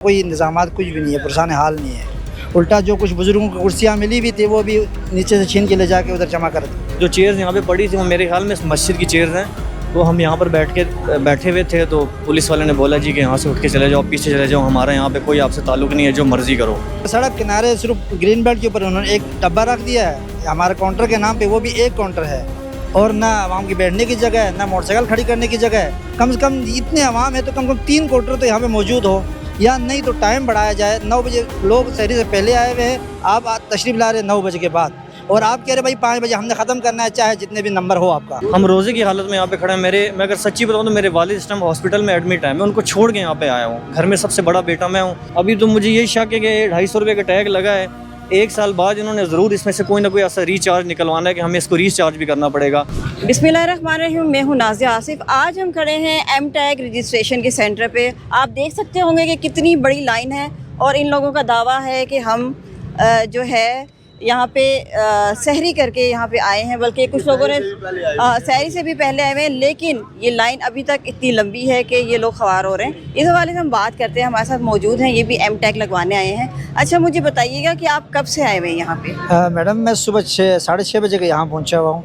कोई इंतजामात कुछ भी नहीं है, पुरसान हाल नहीं है। उल्टा जो कुछ बुजुर्गों को कुर्सियाँ मिली भी थी वो भी नीचे से छीन के ले जाके उधर जमा कर दी। जो चेयर्स यहाँ पे पड़ी थी वो मेरे ख्याल में इस मस्जिद की चेयर्स हैं। तो हम यहाँ पर बैठे हुए थे तो पुलिस वाले ने बोला जी कि यहाँ से उठ के चले जाओ, पीछे चले जाओ, हमारा यहाँ पे कोई आपसे ताल्लुक़ नहीं है, जो मर्ज़ी करो। सड़क किनारे सिर्फ ग्रीन बेल्ट के ऊपर उन्होंने एक डब्बा रख दिया है हमारे काउंटर के नाम पे, वो भी एक काउंटर है और ना आवाम की बैठने की जगह है, ना मोटरसाइकिल खड़ी करने की जगह है। कम से कम इतने आवाम है तो कम से कम 3 काउंटर तो यहाँ पे मौजूद हो, या नहीं तो टाइम बढ़ाया जाए। 9 बजे लोग सहरी से पहले आए हुए हैं, आप तशरीफ़ ला रहे हैं 9 बजे के बाद, और आप कह रहे भाई 5 बजे हमने ख़त्म करना है, चाहे जितने भी नंबर हो आपका। हम रोज़े की हालत में यहाँ पे खड़े हैं। मैं अगर सच्ची बताऊँ तो मेरे वालिद इस टाइम हॉस्पिटल में एडमिट है, मैं उनको छोड़ के यहाँ पे आया हूँ। घर में सबसे बड़ा बेटा मैं हूँ। अभी तो मुझे यही शक है कि 250 रुपये का टैग लगा है, 1 साल बाद इन्होंने ज़रूर इसमें से कोई ना कोई ऐसा रिचार्ज निकलवाना है कि हमें इसको रिचार्ज भी करना पड़ेगा। बिस्मिल्लाहिर्रहमानिर्रहीम, मैं हूँ नाज़िया आसिफ। आज हम खड़े हैं एम टैग रजिस्ट्रेशन के सेंटर पे। आप देख सकते होंगे कि कितनी बड़ी लाइन है और इन लोगों का दावा है कि हम जो है यहाँ पे सहरी करके यहाँ पे आए हैं, बल्कि कुछ लोगों ने सहरी से भी पहले आए हुए हैं, लेकिन ये लाइन अभी तक इतनी लंबी है कि ये लोग ख्वार हो रहे हैं। इस हवाले से हम बात करते हैं, हमारे साथ मौजूद हैं, ये भी एम टैग लगवाने आए हैं। अच्छा, मुझे बताइएगा कि आप कब से आए हुए हैं यहाँ पे? मैडम मैं सुबह 6-6:30 बजे के यहाँ पहुँचा हुआ हूँ।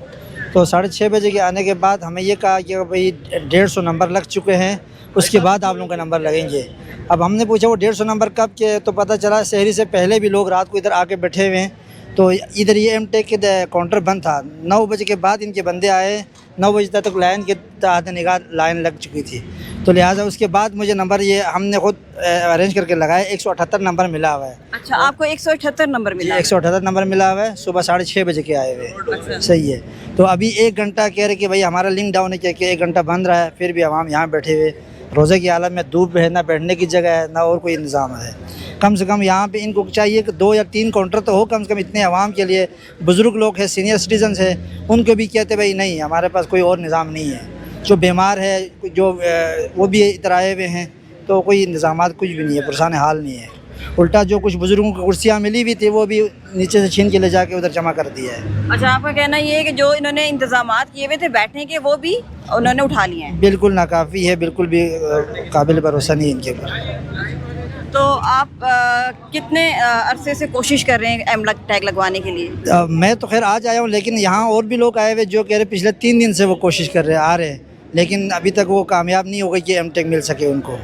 तो 6:30 बजे के आने के बाद हमें ये कहा कि भाई 150 नंबर लग चुके हैं, उसके बाद आप लोगों का नंबर लगेंगे। अब हमने पूछा वो 150 नंबर कब के, तो पता चला सहरी से पहले भी लोग रात को इधर आके बैठे हुए हैं। तो इधर ये एम टेक के काउंटर बंद था। 9 बजे के बाद इनके बंदे आए, 9 बजे तक लाइन के तहत निगाह लाइन लग चुकी थी। तो लिहाजा उसके बाद मुझे नंबर ये हमने खुद अरेंज करके लगाया। 178 नंबर मिला हुआ है। अच्छा, आपको 178 नंबर मिला? 178 नंबर मिला हुआ है। सुबह 6:30 बजे के आए हुए। सही है। तो अभी 1 घंटा कह रहे कि भाई हमारा लिंक डाउन है, कि 1 घंटा बंद रहा है, फिर भी आवाम यहाँ बैठे हुए रोज़े की हालत में। धूप है, ना बैठने की जगह है, ना और कोई इंतज़ाम है। कम से कम यहाँ पे इनको चाहिए कि 2 या 3 काउंटर तो हो कम से कम इतने आवाम के लिए। बुज़ुर्ग लोग हैं, सीनियर सिटीजन्स हैं, उनको भी कहते भाई नहीं हमारे पास कोई और निज़ाम नहीं है। जो बीमार है, जो वो भी इधर आए हुए हैं, तो कोई इंतज़ामात कुछ भी नहीं है, पुरसान हाल नहीं है। उल्टा जो कुछ बुज़ुर्गों को कुर्सियाँ मिली भी थी वो भी नीचे से छीन के ले जाके उधर जमा कर दिया है। अच्छा, आपका कहना ये है कि जो इन्होंने इंतजामात किए हुए थे बैठने के, वो भी उन्होंने उठा लिए हैं? बिल्कुल नाकाफ़ी है, बिल्कुल भी काबिल भरोसा नहीं है इनके ऊपर। तो आप कितने अरसे से कोशिश कर रहे हैं एम टैग लगवाने के लिए? मैं तो खैर आज आया हूँ, लेकिन यहाँ और भी लोग आए हुए जो कह रहे पिछले 3 दिन से वो कोशिश कर रहे हैं, आ रहे हैं, लेकिन अभी तक वो कामयाब नहीं हो गई कि एम टेक मिल सके उनको।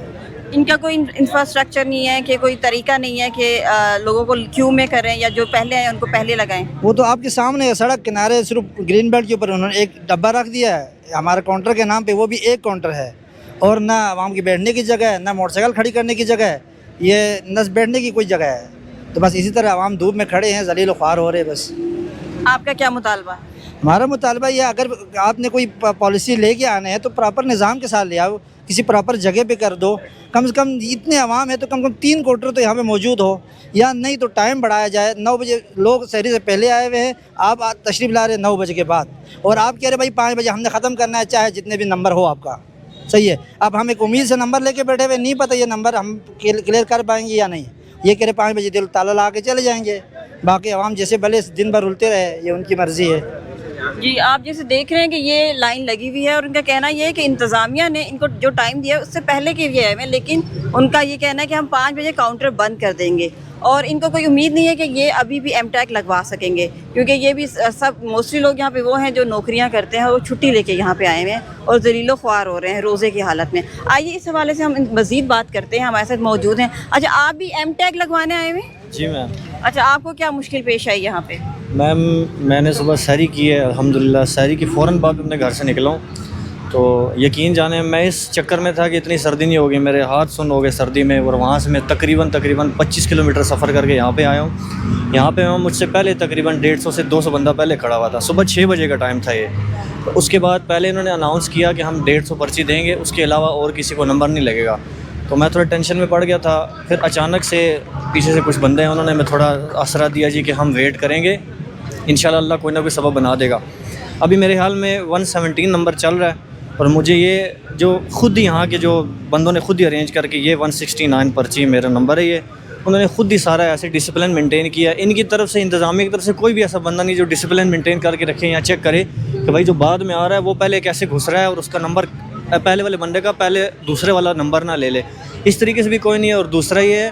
इनका कोई इंफ्रास्ट्रक्चर नहीं है कि कोई तरीका नहीं है कि लोगों को क्यू में करें या जो पहले आए उनको पहले लगाएं? वो तो आपके सामने है, सड़क किनारे सिर्फ ग्रीन बेल्ट के ऊपर उन्होंने एक डब्बा रख दिया है हमारे काउंटर के नाम पे, वो भी एक काउंटर है, और ना आवाम की बैठने की जगह है, ना मोटरसाइकिल खड़ी करने की जगह है, ये न बैठने की कोई जगह है। तो बस इसी तरह आवाम धूप में खड़े हैं, जलील ख्वार हो रहे हैं। बस आपका क्या मुतालबा? हमारा मुतालबा ये, अगर आपने कोई पॉलिसी लेके आने हैं तो प्रॉपर निज़ाम के साथ ले आओ, किसी प्रॉपर जगह पे कर दो। कम से कम इतने आवाम है तो कम से कम 3 काउंटर तो यहाँ पे मौजूद हो, या नहीं तो टाइम बढ़ाया जाए। 9 बजे लोग सहरी से पहले आए हुए हैं, आप तशरीफ़ ला रहे हैं 9 बजे के बाद, और आप कह रहे भाई 5 बजे हमने ख़त्म करना है, चाहे जितने भी नंबर हो आपका। सही है। अब हम एक उम्मीद से नंबर लेके बैठे हुए, नहीं पता ये नंबर हम क्लियर कर पाएंगे या नहीं। ये कह रहे 5 बजे दिल ताला ला के चले जाएंगे, बाकी आवाम जैसे भले दिन भर उलते रहे, ये उनकी मर्ज़ी है। जी, आप जैसे देख रहे हैं कि ये लाइन लगी हुई है और उनका कहना ये है कि इंतज़ामिया ने इनको जो टाइम दिया है उससे पहले के लिए आए हैं, लेकिन उनका ये कहना है कि हम 5 बजे काउंटर बंद कर देंगे, और इनको कोई उम्मीद नहीं है कि ये अभी भी एम टैग लगवा सकेंगे, क्योंकि ये भी सब मोस्टली लोग यहाँ पे वो हैं जो नौकरियाँ करते हैं, वो छुट्टी लेके यहाँ पे आए हुए हैं और ज़लीलो ख्वार हो रहे हैं रोज़े की हालत में। आइए इस हवाले से हम मज़ीद बात करते हैं, हमारे साथ मौजूद हैं। अच्छा, आप भी एम टैग लगवाने आए हुए हैं? जी मैम। अच्छा, आपको क्या मुश्किल पेश आई यहाँ पे? मैम मैंने सुबह सहरी की है, अल्हम्दुलिल्लाह सहरी की फ़ौरन बाद अपने घर से निकला हूँ। तो यकीन जाने मैं इस चक्कर में था कि इतनी सर्दी नहीं होगी, मेरे हाथ सुन्न हो गए सर्दी में, और वहाँ से मैं तकरीबन 25 किलोमीटर सफ़र करके यहाँ पे आया हूँ। यहाँ पे मुझसे पहले तकरीबन 150 से 200 बंदा पहले खड़ा हुआ था। सुबह 6 बजे का टाइम था ये। तो उसके बाद पहले इन्होंने अनाउंस किया कि हम 150 पर्ची देंगे, उसके अलावा और किसी को नंबर नहीं लगेगा। तो मैं थोड़ा टेंशन में पड़ गया था। फिर अचानक से पीछे से कुछ बंदे हैं, उन्होंने मैं थोड़ा आसरा दिया जी कि हम वेट करेंगे, इंशाल्लाह अल्लाह कोई ना कोई सबब बना देगा। अभी मेरे ख्याल में 117 नंबर चल रहा है, और मुझे ये जो खुद ही यहाँ के जो बंदों ने खुद ही अरेंज करके ये 169 पर्ची मेरा नंबर है, ये उन्होंने खुद ही सारा ऐसे डिसिप्लिन मेंटेन किया। इनकी तरफ से, इंतज़ामिया की तरफ से कोई भी ऐसा बंदा नहीं जो डिसिप्लिन मेंटेन करके रखे या चेक करे कि भाई जो बाद में आ रहा है वो पहले कैसे घुस रहा है और उसका नंबर पहले वाले बंदे का पहले दूसरे वाला नंबर ना ले ले, इस तरीके से भी कोई नहीं है। और दूसरा ये है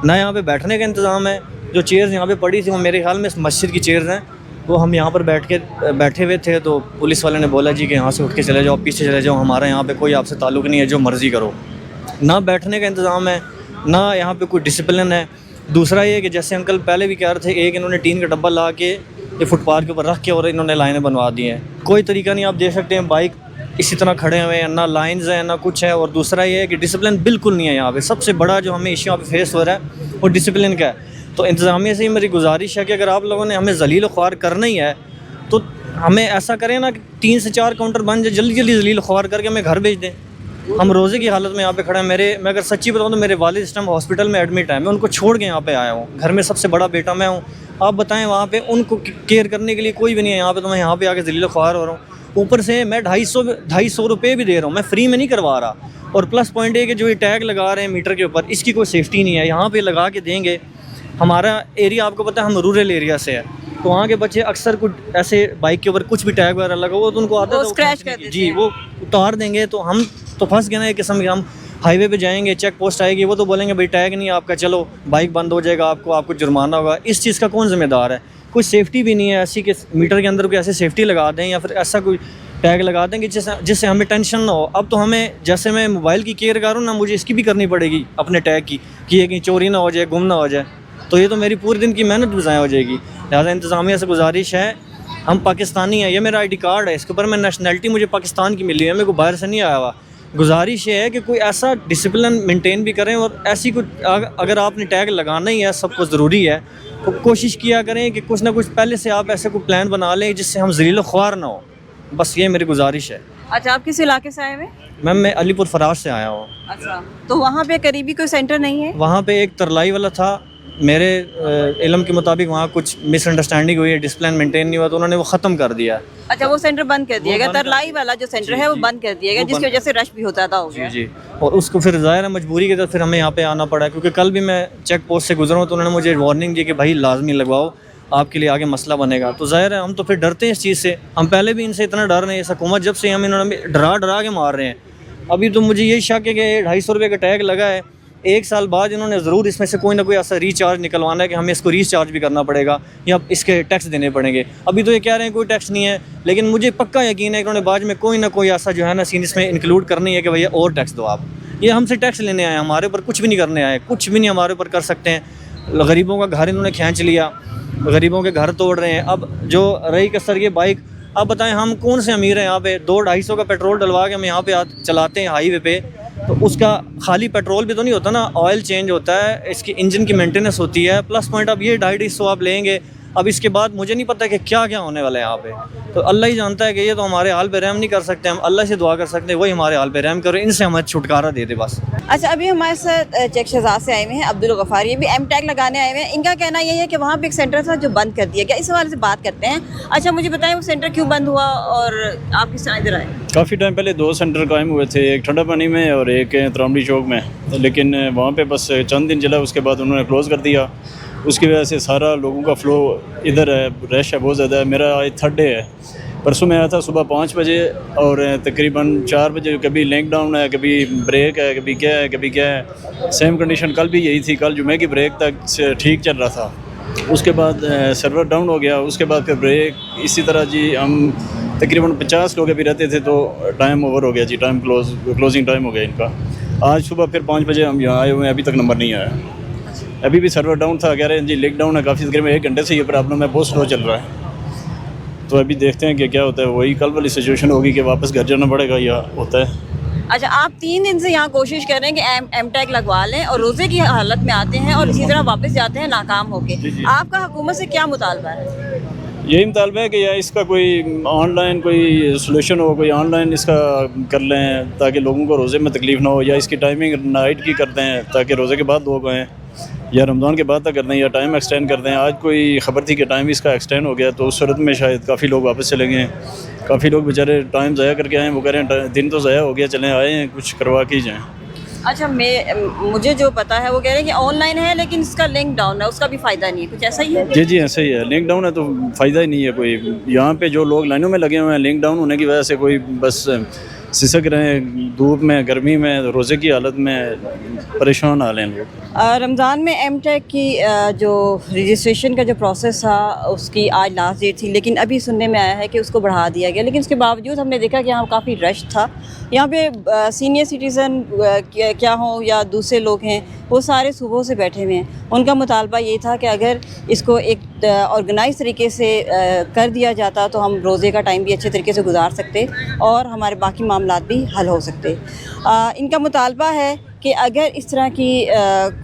ना यहाँ पे बैठने का इंतज़ाम है, जो चेयर्स यहाँ पे पड़ी थी वो मेरे ख्याल में इस मस्जिद की चेयर्स हैं, वो हम यहाँ पर बैठे हुए थे तो पुलिस वाले ने बोला जी कि यहाँ से उठ के चले जाओ, पीछे चले जाओ, हमारा यहाँ पे कोई आपसे ताल्लुक़ नहीं है, जो मर्ज़ी करो। ना बैठने का इंतज़ाम है, ना यहाँ पे कोई डिसिप्लिन है। दूसरा ये कि जैसे अंकल पहले भी कह रहे थे, एक इन्होंने टीन का डब्बा ला के ये फुटपाथ के ऊपर रख के और इन्होंने लाइनें बनवा दी हैं। कोई तरीका नहीं, आप देख सकते हैं बाइक इसी तरह खड़े हुए हैं, ना लाइंस हैं ना कुछ है। और दूसरा ये है कि डिसिप्लिन बिल्कुल नहीं है यहाँ पे। सबसे बड़ा जो हमें इशू यहाँ पे फेस हो रहा है वो डिसिप्लिन का है। तो इंतज़ामिया से ही मेरी गुजारिश है कि अगर आप लोगों ने हमें ज़लील ख्वार करना ही है तो हमें ऐसा करें ना कि 3 से 4 काउंटर बन जाए, जल्दी जल्दी ज़लील ख्वार करके हमें घर भेज दें। हम रोज़े की हालत में यहाँ पे खड़े हैं। मैं अगर सच्ची बताऊँ तो मेरे वालिद इस टाइम हॉस्पिटल में एडमिट है, मैं उनको छोड़ के यहाँ पे आया हूँ। घर में सबसे बड़ा बेटा मैं हूँ। आप बताएं वहाँ पे उनको केयर करने के लिए कोई भी नहीं है यहाँ पे, तो मैं यहाँ पे आके ज़लील ख्वार हो रहा हूँ। ऊपर से मैं 250 रुपये भी दे रहा हूँ, मैं फ्री में नहीं करवा रहा। और प्लस पॉइंट है कि जो ये टैग लगा रहे हैं मीटर के ऊपर, इसकी कोई सेफ्टी नहीं है। यहाँ पे लगा के देंगे। हमारा एरिया आपको पता है हम रूरल एरिया से है, तो वहाँ के बच्चे अक्सर कुछ ऐसे बाइक के ऊपर कुछ भी टैग वगैरह लगा हो तो उनको आता है स्क्रैच कर देते जी, वो उतार देंगे। तो हम तो फंस गए ना एक किस्म के। हम हाईवे पे जाएंगे, चेक पोस्ट आएगी, वो तो बोलेंगे भाई टैग नहीं आपका, चलो बाइक बंद हो जाएगा, आपको जुर्माना होगा। इस चीज़ का कौन जिम्मेदार है? कोई सेफ्टी भी नहीं है ऐसी कि मीटर के अंदर कोई ऐसे सेफ्टी लगा दें या फिर ऐसा कोई टैग लगा देंगे जिससे हमें टेंशन ना हो। अब तो हमें, जैसे मैं मोबाइल की केयर कर रहा हूँ ना, मुझे इसकी भी करनी पड़ेगी अपने टैग की, कि ये कहीं चोरी ना हो जाए, गुम ना हो जाए। तो ये तो मेरी पूरे दिन की मेहनत ज़ाया हो जाएगी। लिहाजा इंतज़ामिया से गुजारिश है, हम पाकिस्तानी हैं, ये मेरा ID कार्ड है, इसके ऊपर मैं नेशनलिटी मुझे पाकिस्तान की मिली है, मेरे को बाहर से नहीं आया हुआ। गुजारिश ये है कि कोई ऐसा डिसिप्लिन मेंटेन भी करें। और ऐसी कुछ अगर आपने टैग लगाना ही है, सबको ज़रूरी है, तो कोशिश किया करें कि कुछ ना कुछ पहले से आप ऐसे कोई प्लान बना लें जिससे हम ज़लील ख्वार ना हो। बस ये मेरी गुजारिश है। अच्छा, आप किस इलाके से आए हुए? मैम मैं अलीपुर फराज से आया हूँ। अच्छा, तो वहाँ पे करीबी कोई सेंटर नहीं है? वहाँ पे एक तरलाई वाला था, मेरे इल्म के मुताबिक वहाँ कुछ मिसअंडरस्टैंडिंग हुई है, डिसिप्लिन मेंटेन नहीं हुआ, तो उन्होंने वो ख़त्म कर दिया। अच्छा, वो सेंटर बंद कर दिया गया, तरलाई वाला जो सेंटर है वो बंद कर दिया गया, जिसकी वजह से रश भी होता था। जी जी। और उसको फिर ज़ाहिर है मजबूरी के तहत फिर हमें यहाँ पे आना पड़ा, क्योंकि कल भी मैं चेक पोस्ट से गुजरा हूँ तो उन्होंने मुझे वार्निंग दी कि भाई लाजमी लगवाओ, आपके लिए आगे मसला बनेगा। तो ज़ाहिर है हम तो फिर डरते हैं इस चीज़ से। हम पहले भी इनसे इतना डर रहे हैं, इस हुकूमत जब से हम इन्होंने डरा के मार रहे हैं। अभी तो मुझे यही शक है कि 250 रुपये का टैग लगा है, 1 साल बाद इन्होंने ज़रूर इसमें से कोई ना कोई ऐसा रिचार्ज निकलवाना है कि हमें इसको रिचार्ज भी करना पड़ेगा या इसके टैक्स देने पड़ेंगे। अभी तो ये कह रहे हैं कोई टैक्स नहीं है, लेकिन मुझे पक्का यकीन है कि उन्होंने बाद में कोई ना कोई ऐसा जो है ना सीन इसमें इंक्लूड करनी है कि भैया और टैक्स दो आप। ये हमसे टैक्स लेने आए, हमारे ऊपर कुछ भी नहीं करने आए, कुछ भी नहीं हमारे ऊपर कर सकते हैं। गरीबों का घर इन्होंने खींच लिया, गरीबों के घर तोड़ रहे हैं। अब जो रही कसर ये बाइक, अब बताएं हम कौन से अमीर हैं यहाँ पे? 200-250 का पेट्रोल डलवा के हम यहाँ पे चलाते हैं हाईवे पे, तो उसका खाली पेट्रोल भी तो नहीं होता ना, ऑयल चेंज होता है, इसकी इंजन की मेंटेनेंस होती है। प्लस पॉइंट अब ये 250 आप लेंगे, अब इसके बाद मुझे नहीं पता कि क्या क्या होने वाला है यहाँ पे। तो अल्लाह ही जानता है कि ये तो हमारे हाल पे रहम नहीं कर सकते, हम अल्लाह से दुआ कर सकते हैं वही हमारे हाल पे रहम करे, इनसे हमें छुटकारा दे दे बस। अच्छा, अभी हमारे साथ चेक शहजाद से आए हुए हैं अब्दुल गफ़ार, ये भी एम टैग लगाने आए हुए हैं। इनका कहना यही है कि वहाँ पे एक सेंटर था जो बंद कर दिया गया, इस हवाले से बात करते हैं। अच्छा, मुझे बताएं वो सेंटर क्यों बंद हुआ और आप किस तरह इधर आए? काफ़ी टाइम पहले 2 सेंटर कायम हुए थे, एक ठंडा पानी में और एक त्रामड़ी चौक में, लेकिन वहाँ पे बस चंद दिन चला, उसके बाद उन्होंने क्लोज़ कर दिया। उसकी वजह से सारा लोगों का फ़्लो इधर है, रश है बहुत ज़्यादा है। मेरा आज 3rd डे है, परसों मैं आया था सुबह 5 बजे और तकरीबन 4 बजे कभी लिंक डाउन है, कभी ब्रेक है, कभी क्या है। सेम कंडीशन कल भी यही थी, कल जुमे की ब्रेक तक से ठीक चल रहा था, उसके बाद सर्वर डाउन हो गया, उसके बाद फिर ब्रेक, इसी तरह जी हम तकरीबन 50 लोग अभी रहते थे तो टाइम ओवर हो गया जी, क्लोजिंग टाइम हो गया इनका। आज सुबह फिर 5 बजे हम यहाँ आए हुए हैं, अभी तक नंबर नहीं आया। अभी भी सर्वर डाउन था, कह रहे हैं जी लिंक डाउन है काफ़ी, तकरीबन 1 घंटे से ये प्रॉब्लम है, बहुत स्लो चल रहा है। तो अभी देखते हैं कि क्या होता है, वही कल वाली सिचुएशन होगी कि वापस घर जाना पड़ेगा या होता है। अच्छा, आप 3 दिन से यहाँ कोशिश कर रहे हैं कि एम टैग लगवा लें और रोज़े की हालत में आते हैं और इसी तरह वापस जाते हैं नाकाम होके। आपका हुकूमत से क्या मुतालबा है? यही मुतालबा है कि या इसका कोई ऑनलाइन कोई सोल्यूशन हो, कोई ऑनलाइन इसका कर लें ताकि लोगों को रोज़े में तकलीफ़ ना हो, या इसकी टाइमिंग नाइट की करते हैं ताकि रोज़े के बाद लोग आएँ, या रमज़ान के बाद तक करते हैं, या टाइम एक्सटेंड करते हैं। आज कोई ख़बर थी कि टाइम इसका एक्सटेंड हो गया, तो उस सूरत में शायद काफ़ी लोग वापस चले गए हैं। काफ़ी लोग बेचारे टाइम ज़ाया करके आए हैं, वो कह रहे हैं दिन तो ज़ाया हो गया, चलें आए हैं कुछ करवा के ही जाएँ। अच्छा, मुझे जो पता है वो कह रहे हैं कि ऑनलाइन है लेकिन इसका लिंक डाउन है, उसका भी फ़ायदा नहीं है, कुछ ऐसा ही है? जी ऐसा ही है, लिंक डाउन है तो फ़ायदा ही नहीं है कोई। यहाँ पे जो लोग लाइनों में लगे हुए हैं, लिंक डाउन होने की वजह से कोई बस सिसक रहे हैं धूप में, गर्मी में, रोज़े की हालत में परेशान हाल हैं लोग। रमज़ान में एम टेक की जो रजिस्ट्रेशन का जो प्रोसेस था उसकी आज लास्ट डेट थी, लेकिन अभी सुनने में आया है कि उसको बढ़ा दिया गया। लेकिन उसके बावजूद हमने देखा कि यहाँ काफ़ी रश था। यहाँ पे सीनियर सिटीज़न क्या हो या दूसरे लोग हैं, वो सारे सुबह से बैठे हुए हैं। उनका मुतालबा ये था कि अगर इसको एक ऑर्गेनाइज तरीके से कर दिया जाता तो हम रोज़े का टाइम भी अच्छे तरीके से गुजार सकते और हमारे बाकी मामलात भी हल हो सकते। इनका मुतालबा है कि अगर इस तरह की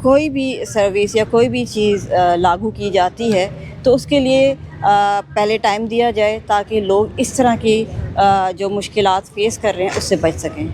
कोई भी सर्विस या कोई भी चीज़ लागू की जाती है तो उसके लिए पहले टाइम दिया जाए ताकि लोग इस तरह की जो मुश्किलात फेस कर रहे हैं उससे बच सकें।